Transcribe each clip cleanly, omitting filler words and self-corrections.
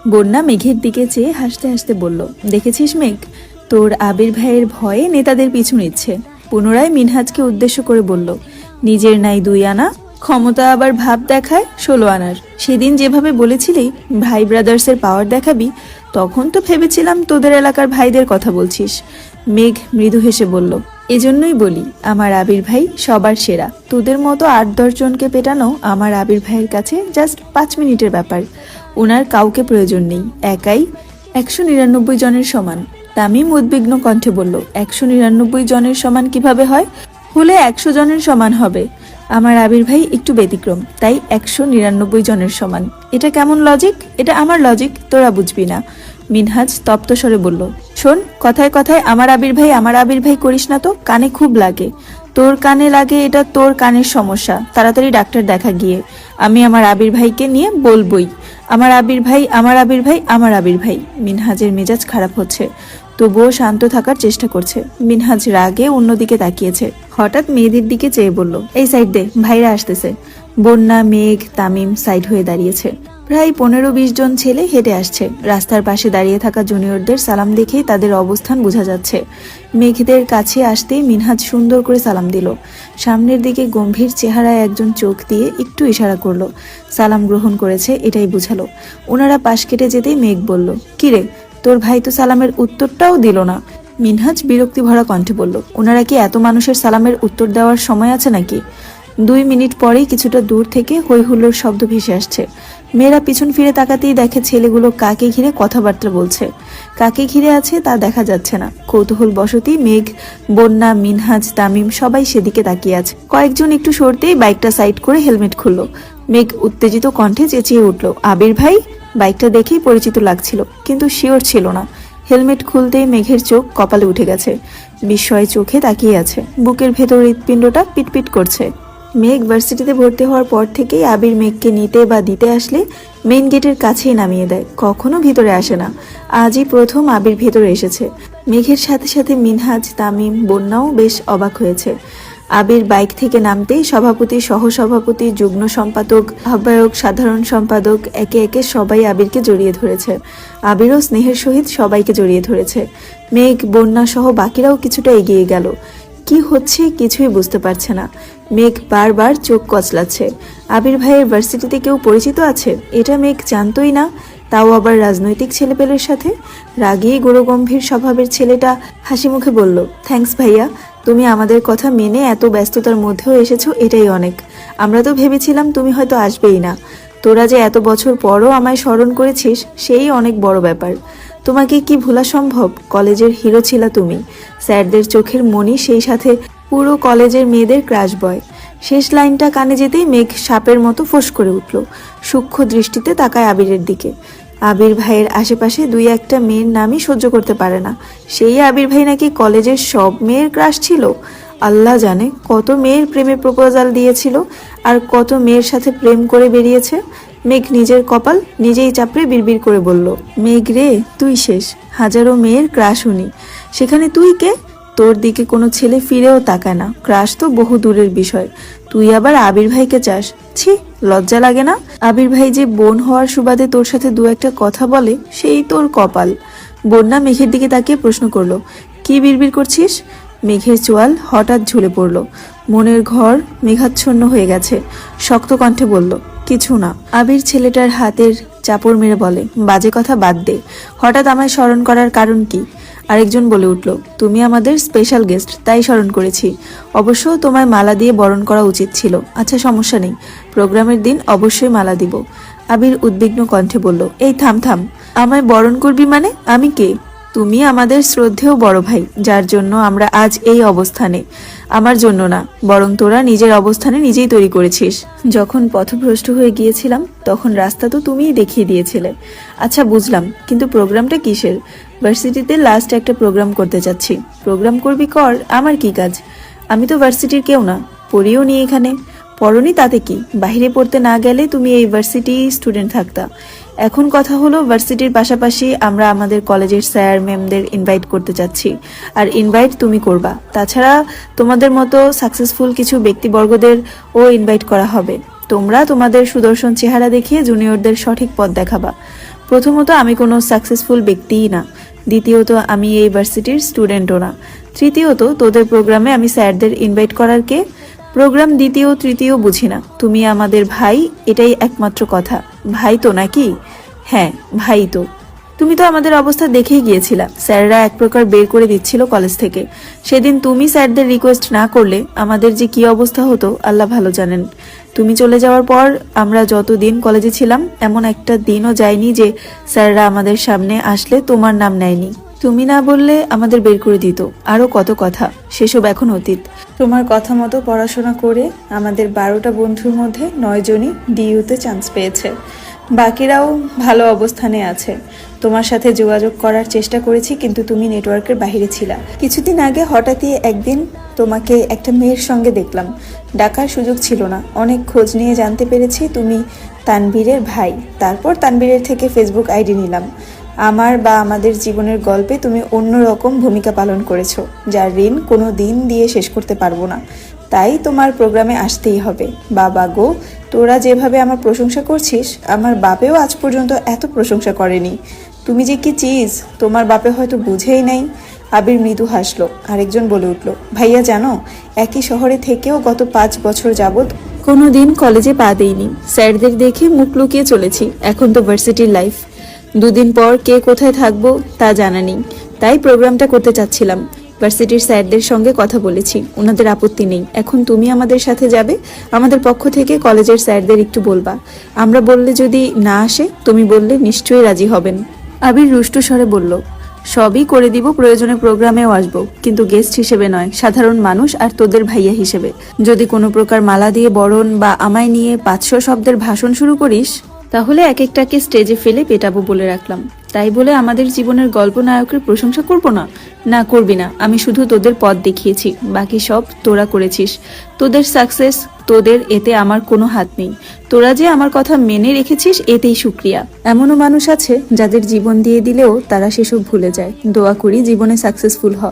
বন্যা মেঘের দিকে চেয়ে হাসতে হাসতে বলল, দেখেছিস মেঘ, তোর আবির ভাইয়ের ভয়ে নেতাদের পিছু নিচ্ছে। পুনরায় মিনহাজকে উদ্দেশ্য করে বলল, নিজের নাই 2 আনা, ক্ষমতা আবার ভাব দেখায় 16 আনার। সেদিন যেভাবে বলেছিলি ভাই ব্রাদার্সের পাওয়ার দেখাবি, তখন তো ভেবেছিলাম তোদের এলাকার ভাইদের কথা বলছিস। মেঘ মৃদু হেসে বলল, এজন্যই বলি আমার আবির ভাই সবার সেরা। তোদের মতো 8-10 জনকে পেটানো আমার আবির ভাইয়ের কাছে জাস্ট 5 মিনিটের ব্যাপার। ওনার কাউকে প্রয়োজন নেই, একাই 199 জনের সমান। তামিম উদ্বিগ্ন কণ্ঠে বলল, 199 জনের সমান কিভাবে হয়? হলে 100 জনের সমান হবে। আমার আবির ভাই একটু ব্যতিক্রম, তাই 199 জনের সমান। এটা কেমন লজিক? এটা আমার লজিক, তোরা বুঝবি না। মিনহাজ তপ্ত স্বরে বলল, শোন, কথায় কথায় আমার আবির ভাই করিস না তো, কানে খুব লাগে। তোর কানে লাগে, এটা তোর কানের সমস্যা। তাড়াতাড়ি ডাক্তার দেখা গিয়ে। আমি আমার আবির ভাইকে নিয়ে বলবই, আমার আবির ভাই, আমার আবির ভাই, আমার আবির ভাই। মিনহাজের মেজাজ খারাপ হচ্ছে, তবুও শান্ত থাকার চেষ্টা করছে। মিনহাজ রাগে অন্যদিকে তাকিয়েছে। হঠাৎ মেয়েদের দিকে চেয়ে বলল, এই সাইড দে, ভাইরা আসতেছে। বন্যা, মেঘ, তামিম সাইড হয়ে দাঁড়িয়েছে। প্রায় 15-20 জন ছেলে হেঁটে আসছে। রাস্তার পাশে দাঁড়িয়ে থাকা জুনিয়রদের সালাম দেখেই তাদের অবস্থান বোঝা যাচ্ছে। মেঘদের কাছে আসতেই মিনহাজ সুন্দর করে সালাম দিল। সামনের দিকে গম্ভীর চেহারায় একজন চোখ দিয়ে একটু ইশারা করলো। সালাম গ্রহণ করেছে এটাই বুঝালো। ওনারা পাশ কেটে যেতেই মেঘ বলল, কিরে, তোর ভাই তো সালামের উত্তরটাও দিল না। মিনহাজ বিরক্তি ভরা কণ্ঠে বলল, ওনারা কি এত মানুষের সালামের উত্তর দেওয়ার সময় আছে নাকি? 2 মিনিট পরেই কিছুটা দূর থেকে হৈ হুল্লোড় শব্দ ভেসে আসছে। মেয়েরা পিছন ফিরে তাকাতেই দেখে ছেলেগুলো কাকে ঘিরে কথাবার্তা বলছে। কাকে ঘিরে আছে তা দেখা যাচ্ছে না। কৌতূহল বশতই মেঘ, বন্যা, মিনহাজ, তামিম সবাই সেদিকে তাকিয়ে আছে। কয়েকজন একটু সরতেই বাইকটা সাইড করে হেলমেট খুলল। মেঘ উত্তেজিত কণ্ঠে চেঁচিয়ে উঠল, আবির ভাই! বাইকটা দেখেই পরিচিত লাগছিল, কিন্তু শিওর ছিল না। হেলমেট খুলতেই মেঘের চোখ কপালে উঠে গেছে। বিস্ময়ে চোখে তাকিয়ে আছে। বুকের ভেতর হৃৎপিণ্ডটা পিটপিট করছে। মেঘ ভার্সিটিতে ভর্তি হওয়ার পর থেকেই আবির মেঘকে নিতে বা দিতে আসলে মেইন গেটের কাছেই নামিয়ে দেয়, কখনো ভিতরে আসে না। আজই প্রথম আবির ভেতরে এসেছে। মেঘের সাথে সাথে মিনহাজ, তামিম, বন্যাও বেশ অবাক হয়েছে। আবির বাইক থেকে নামতেই সভাপতি, সহসভাপতি, যুগ্ম সম্পাদক, আহ্বায়ক, সাধারণ সম্পাদক একে একে সবাই আবিরকে জড়িয়ে ধরেছে। আবিরও স্নেহের সহিত সবাইকে জড়িয়ে ধরেছে। মেঘ, বন্যা সহ বাকিরাও কিছুটা এগিয়ে গেল। কি হচ্ছে কিছুই বুঝতে পারছে না। মেঘ বারবার চোখ কচলাচ্ছে। আবির ভাইয়ের ভার্সিটিতে কেউ পরিচিত আছে, এটা মেঘ জানতই না, তাও আবার রাজনৈতিক ছেলেপেলের সাথে। রাগী গম্ভীর স্বভাবের ছেলেটা হাসি মুখে বলল, থ্যাঙ্কস ভাইয়া, তুমি আমাদের কথা মেনে এত ব্যস্ততার মধ্যেও এসেছো, এটাই অনেক। আমরা তো ভেবেছিলাম তুমি হয়তো আসবেই না। তোরা যে এত বছর পরও আমায় স্মরণ করেছিস, সেই অনেক বড় ব্যাপার। তোমাকে কি ভোলা সম্ভব? কলেজের হিরো ছিলা তুমি, স্যারদের চোখের মণি, সেই সাথে পুরো কলেজের মেয়েদের ক্রাশ বয়। শেষ লাইনটা কানে যেতেই মেঘ সাপের মতো ফোঁস করে উঠল। সূক্ষ্ম দৃষ্টিতে তাকায় আবিরের দিকে। আবির ভাইয়ের আশেপাশে 2-1টা মেয়ের নামই সহ্য করতে পারে না। সেই আবির ভাই নাকি কলেজের সব মেয়ের ক্রাশ ছিল। আল্লাহ জানে কত মেয়ের প্রেমে প্রপোজাল দিয়েছিল আর কত মেয়ের সাথে প্রেম করে বেরিয়েছে। মেঘ নিজের কপাল নিজেই চাপড়ে বিড়বিড় করে বলল, মেঘ রে, তুই শেষ। হাজারো মেয়ের ক্রাশ উনি, সেখানে তুই কে? তোর দিকে কোনো ছেলে ফিরেও তাকায় না। ক্রাশ তো বহু দূরের বিষয়, তুই আবার আবির ভাইকে চাস? ছি, লজ্জা লাগে না? আবির ভাই যে বোন হওয়ার সুবাদে তোর সাথে 2-1টা কথা বলে, সেই তোর কপাল। বন্যা মেঘের দিকে তাকিয়ে প্রশ্ন করলো, কি বিড়বিড় করছিস? মেঘের চোয়াল হঠাৎ ঝুলে পড়ল। মনের ঘর মেঘাচ্ছন্ন হয়ে গেছে। শক্ত কণ্ঠে বলল, কিছু না। আবির ছেলেটার হাতের চাপড় মেরে বলে, বাজে কথা বাদ দে। হঠাৎ আমায় স্মরণ করার কারণ কি? আরেকজন বলে উঠল, তুমি আমাদের স্পেশাল গেস্ট, তাই স্মরণ করেছি। অবশ্য তোমায় মালা দিয়ে বরণ করা উচিত ছিল। আচ্ছা, সমস্যা নেই, প্রোগ্রামের দিন অবশ্যই মালা দিব। আবির উদ্বিগ্ন কণ্ঠে বলল, এই থাম থাম, আমায় বরণ করবি মানে? আমি কে? তুমি আমাদের শ্রদ্ধেয় বড় ভাই, যার জন্য আমরা আজ এই অবস্থানে। আমার জন্য না, বরং তোরা নিজের অবস্থানে নিজেই তৈরি করেছিস। যখন পথভ্রষ্ট হয়ে গিয়েছিলাম তখন রাস্তা তো তুমিই দেখিয়ে দিয়েছিলে। আচ্ছা বুঝলাম, কিন্তু প্রোগ্রামটা কিসের? ভার্সিটিতে লাস্ট একটা প্রোগ্রাম করতে চাচ্ছি। প্রোগ্রাম করবি কর, আমার কি কাজ? আমি তো ভার্সিটির কেউ না, পড়িও নি এখানে। পড়নি তাতে কি? বাইরে পড়তে না গেলে তুমি এই ভার্সিটি স্টুডেন্ট থাকতা। এখন কথা হলো, ভার্সিটির পাশাপাশি আমরা আমাদের কলেজের স্যার ম্যামদের ইনভাইট করতে চাচ্ছি, আর ইনভাইট তুমি করবা। তাছাড়া তোমাদের মতো সাকসেসফুল কিছু ব্যক্তিবর্গদের ও ইনভাইট করা হবে। তোমরা তোমাদের সুদর্শন চেহারা দেখিয়ে জুনিয়রদের সঠিক পথ দেখাবা। প্রথমত আমি কোনো সাকসেসফুল ব্যক্তিই না, দ্বিতীয়ত আমি এই ভার্সিটির স্টুডেন্টও না, তৃতীয়ত তোদের প্রোগ্রামে আমি স্যারদের ইনভাইট করার কে? প্রোগ্রাম দ্বিতীয় তৃতীয় বুঝি না, তুমি আমাদের ভাই, এটাই একমাত্র কথা। ভাই তো নাকি? হ্যাঁ ভাই তো। তুমি তো আমাদের অবস্থা দেখেই গিয়েছিলা, স্যাররা এক প্রকার বের করে দিচ্ছিল কলেজ থেকে। সেদিন তুমি স্যারদের রিকোয়েস্ট না করলে আমাদের যে কি অবস্থা হতো আল্লাহ ভালো জানেন। তুমি চলে যাওয়ার পর আমরা যতদিন কলেজে ছিলাম এমন একটা দিনও যায়নি যে স্যাররা আমাদের সামনে আসলে তোমার নাম নেয়নি। তুমি না বললে আমাদের বের করে দিত। আরো কত কথা, সেসব এখন অতীত। তোমার কথা মতো পড়াশোনা করে আমাদের 12টা বন্ধুর মধ্যে 9 জনই ডিইউতে চান্স পেয়েছে, বাকিরাও ভালো অবস্থানে আছে। তোমার সাথে যোগাযোগ করার চেষ্টা করেছি কিন্তু তুমি নেটওয়ার্কের বাইরে ছিলা। কিছুদিন আগে হঠাৎই একদিন তোমাকে একটা মেয়ের সঙ্গে দেখলাম, ডাকার সুযোগ ছিল না। অনেক খোঁজ নিয়ে জানতে পেরেছি তুমি তানবীরের ভাই। তারপর তানবীরের থেকে ফেসবুক আইডি নিলাম। আমার বা আমাদের জীবনের গল্পে তুমি অন্যরকম ভূমিকা পালন করেছো, যার ঋণ কোনো দিন দিয়ে শেষ করতে পারবো না। তাই তোমার প্রোগ্রামে আসতেই হবে। বাবা গো, তোরা যেভাবে আমার প্রশংসা করছিস, আমার বাপেও আজ পর্যন্ত এত প্রশংসা করেনি। তুমি যে কি চিজ, তোমার বাপে হয়তো বুঝেই নাই। আবির মৃদু হাসলো। আরেকজন বলে উঠলো, ভাইয়া জানো, একই শহরে থেকেও গত 5 বছর যাবৎ কোনোদিন কলেজে পা দেইনি। স্যারদের দেখে মুখ লুকিয়ে চলেছি। এখন তো ভার্সিটির লাইফ, দুদিন পর কে কোথায় থাকবো তা জানা নেই। তাই প্রোগ্রামটা করতে চাচ্ছিলাম। ভার্সিটির স্যারদের সঙ্গে কথা বলেছি, ওনাদের আপত্তি নেই। এখন তুমি আমাদের সাথে যাবে, আমাদের পক্ষ থেকে কলেজের স্যারদের একটু বলবা। আমরা বললে যদি না আসে, তুমি বললে নিশ্চয়ই রাজি হবেন। আবির রুষ্ট স্বরে বলল, সবই করে দিব, প্রয়োজনে প্রোগ্রামেও আসবো, কিন্তু গেস্ট হিসেবে নয়, সাধারণ মানুষ আর তোদের ভাইয়া হিসেবে। যদি কোনো প্রকার মালা দিয়ে বরণ বা আমায় নিয়ে 500 শব্দের ভাষণ শুরু করিস, তাহলে এক একটাকে স্টেজে ফেলে পেটাবো বলে রাখলাম। তাই বলে আমাদের জীবনের গল্প নায়কের প্রশংসা করব না? না করবি না, আমি শুধু তোদের পথ দেখিয়েছি, বাকি সব তোরা করেছিস। তোদের সাকসেস, তোদের এতে আমার কোনো হাত নেই। তোরা যে আমার কথা মেনে রেখেছিস এতেই শুক্রিয়া। এমনও মানুষ আছে যাদের জীবন দিয়ে দিলেও তারা সেসব ভুলে যায়। দোয়া করি জীবনে সাকসেসফুল হ।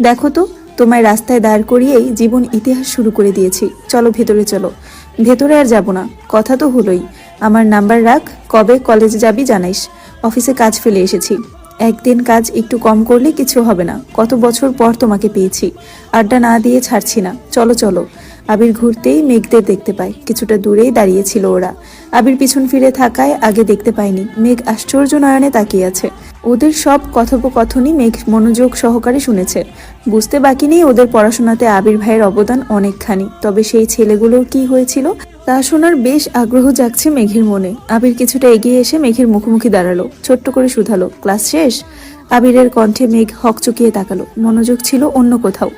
দেখো তো, তোমায় রাস্তায় দাঁড় করিয়েই জীবন ইতিহাস শুরু করে দিয়েছি। চলো ভেতরে চলো। ভেতরে আর যাব না, কথা তো হলোই। আমার নাম্বার রাখ, কবে কলেজে যাবি জানাইস। অফিসে কাজ ফেলে এসেছি, একদিন কাজ একটু কম করলে কিছু হবে না। কত বছর পর তোমাকে পেয়েছি, আড্ডা না দিয়ে ছাড়ছি না। চলো চলো। আবির ঘুরতেই মেঘদের দেখতে পায়। কিছুটা দূরেই দাঁড়িয়েছিল ওরা। আবির পিছন ফিরে থাকায় আগে দেখতে পায়নি। মেঘ আশ্চর্য নয়নে তাকিয়ে আছে। ওদের সব কথোপকথনই মেঘ মনোযোগ সহকারে শুনেছে। বুঝতে বাকি নেই ওদের পড়াশোনাতে আবির ভাইয়ের অবদান অনেকখানি। তবে সেই ছেলেগুলোর কি হয়েছিল তা শোনার বেশ আগ্রহ জাগছে মেঘের মনে। আবির কিছুটা এগিয়ে এসে মেঘের মুখোমুখি দাঁড়ালো, ছোট্ট করে শুধালো, ক্লাস শেষ? আবিরের কণ্ঠে মেঘ হকচকিয়ে তাকালো, মনোযোগ ছিল অন্য কোথাও।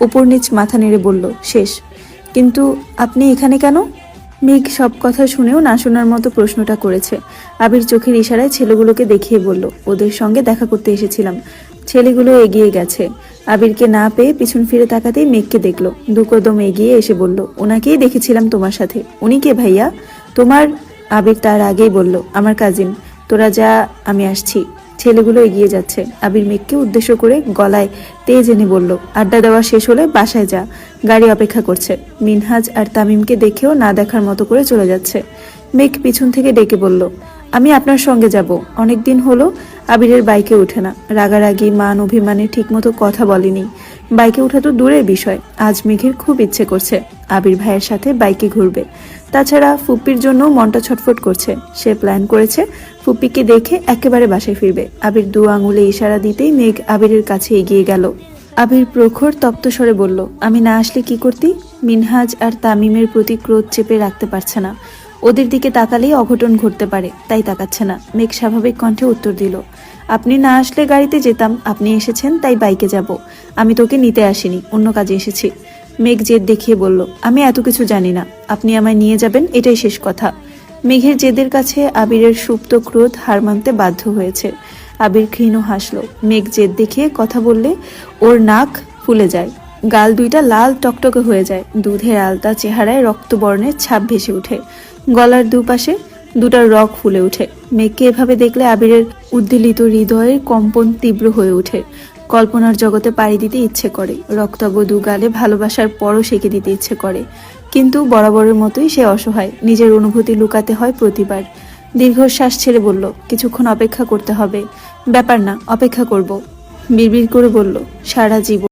উপর নিচ মাথা নেড়ে বলল, শেষ। কিন্তু আপনি এখানে কেন? মেঘ সব কথা শুনেও না শোনার মতো প্রশ্নটা করেছে। আবির চোখের ইশারায় ছেলেগুলোকে দেখিয়ে বলল, ওদের সঙ্গে দেখা করতে এসেছিলাম। ছেলেগুলো এগিয়ে গেছে। আবিরকে না পেয়ে পিছন ফিরে তাকাতেই মেঘকে দেখলো। দুকদম এগিয়ে এসে বলল, ওনাকেই দেখেছিলাম তোমার সাথে। উনি কে ভাইয়া? তোমার? আবির তার আগেই বলল, আমার কাজিন। তোরা যা, আমি আসছি। ছেলেগুলো এগিয়ে যাচ্ছে। আবির মেঘকে উদ্দেশ্য করে গলায় তেজ এনে বলল, আড্ডা দেওয়া শেষ হলে বাসায় যা, গাড়ি অপেক্ষা করছে। মিনহাজ আর তামিমকে দেখেও না দেখার মতো করে চলে যাচ্ছে। মেঘ পিছন থেকে ডেকে বলল, আমি আপনার সঙ্গে যাব। অনেকদিন হলো আবিরের বাইকে উঠে না। রাগারাগি মান অভিমানে ঠিকমতো কথা বলেনি। বাইকে ওঠা তো দূরের বিষয়, আজ মেঘের খুব ইচ্ছে করছে আবির ভাইয়ের সাথে বাইকে ঘুরবে। তাছাড়া ফুপ্পির জন্য মনটা ছটফট করছে। সে প্ল্যান করেছে ফুপ্পিকে দেখে একেবারে বাসায় ফিরবে। আবির 2 আঙুলে ইশারা দিতেই মেঘ আবিরের কাছে এগিয়ে গেল। আবির প্রখর তপ্ত স্বরে বলল, আমি না আসলে কি করতি? মিনহাজ আর তামিমের প্রতি ক্রোধ চেপে রাখতে পারছে না। ওদের দিকে তাকালেই অঘটন ঘটতে পারে, তাই তাকাচ্ছে না। মেঘ স্বাভাবিক কণ্ঠে উত্তর দিল, আপনি না আসলে গাড়িতে যেতাম, আপনি এসেছেন তাই বাইকে যাব। আমি তোকে নিতে আসিনি, অন্য কাজে এসেছি। মেঘ জেদ দেখিয়ে বলল, আমি এত কিছু জানি না, আপনি আমায় নিয়ে যাবেন এটাই শেষ কথা। মেঘের জেদের কাছে আবিরের সুপ্ত ক্রোধ হার মানতে বাধ্য হয়েছে। আবির ক্ষীণ হাসল। মেঘ জেদ দেখিয়ে কথা বললে ওর নাক ফুলে যায়, গাল দুইটা লাল টকটকে হয়ে যায়, দুধের আলতা চেহারায় রক্তবর্ণের ছাপ ভেসে ওঠে, গলার দুপাশে 2টা রগ ফুলে ওঠে। মেঘকে এভাবে দেখলে আবিরের উদ্বেলিত হৃদয়ের কম্পন তীব্র হয়ে ওঠে। কল্পনার জগতে পাড়ি দিতে ইচ্ছে করে, রক্তাভ 2 গালে ভালোবাসার পরশ এঁকে দিতে ইচ্ছে করে। কিন্তু বরাবরের মতোই সে অসহায়, নিজের অনুভূতি লুকাতে হয় প্রতিবার। দীর্ঘশ্বাস ছেড়ে বলল, কিছুক্ষণ অপেক্ষা করতে হবে। ব্যাপার না, অপেক্ষা করব। বিড়বিড় করে বলল, সারা জীবন।